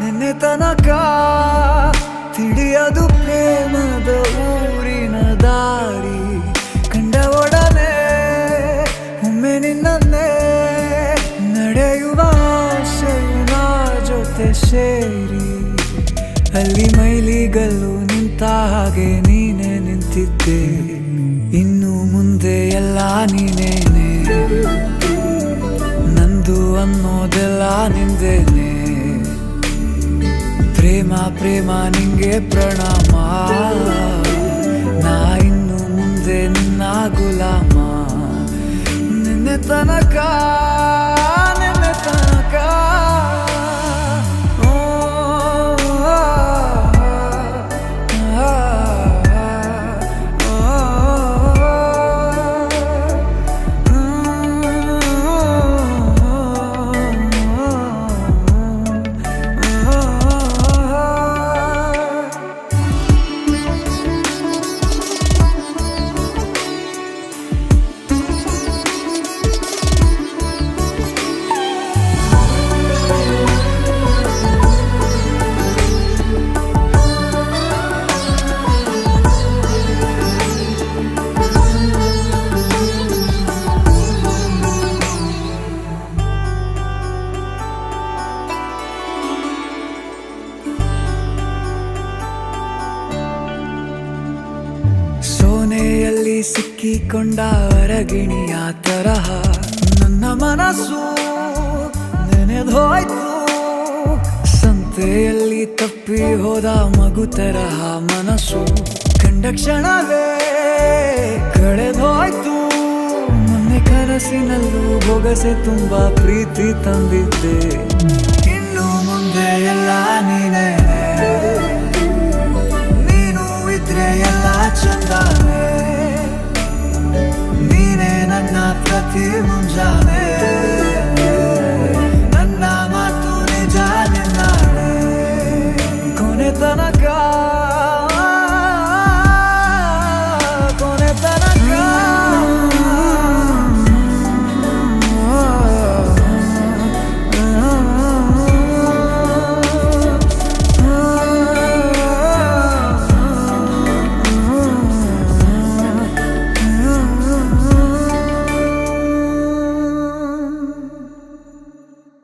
ನಿನ್ನೆ ತನಕ ತಿಳಿಯದು ಪ್ರೇಮದ ಊರಿನ ದಾರಿ. ಕಂಡ ಒಡನೆ ಒಮ್ಮೆ ನಿನ್ನೇ ನಡೆಯುವ ಆಸೆಯ ಜೊತೆ ಸೇರಿ, ಅಲ್ಲಿ ಮೈಲಿಗಲ್ಲು ನಿಂತ ಹಾಗೆ ನೀನೆ ನಿಂತಿದ್ದೆ. ಇನ್ನು ಮುಂದೆ ಎಲ್ಲ ನೀನೇನೆ, ನಂದು ಅನ್ನೋದೆಲ್ಲ ನಿಂದೇನೆ. ಪ್ರೇಮ ಪ್ರೇಮ ನಿಂಗೆ ಪ್ರಣಾಮ, ನಾ ಇನ್ನು ಮುಂದೆ ನಿನ್ನ ಗುಲಾಮ. ನಿನ್ನೆ ತನಕ ಸೋನೆಯಲ್ಲಿ ಸಿಕ್ಕಿಕೊಂಡ ಅರಗಿಣಿಯ ತರಹ ನನ್ನ ಮನಸ್ಸು ನೆನೆದೋಯ್ತು. ಸಂತೆಯಲ್ಲಿ ತಪ್ಪಿ ಹೋದ ಮಗು ತರಹ ಮನಸ್ಸು ಕಂಡ ಕ್ಷಣವೇ ಕಳೆದೋಯ್ತು. ಮೊನ್ನೆ ಕನಸಿನಲ್ಲೂ ಬೊಗಸೆ ತುಂಬಾ ಪ್ರೀತಿ ತಂದಿದ್ದೆ. ಇನ್ನು ಮುಂದೆ ಎಲ್ಲ ನೀನೇ, ನೀನು ಇದ್ರೆ ಎಲ್ಲ ಚಂದಾನೆ. ನೀನೇ ನನ್ನ ಪ್ರತಿ ಮುಂಜಾನೆ.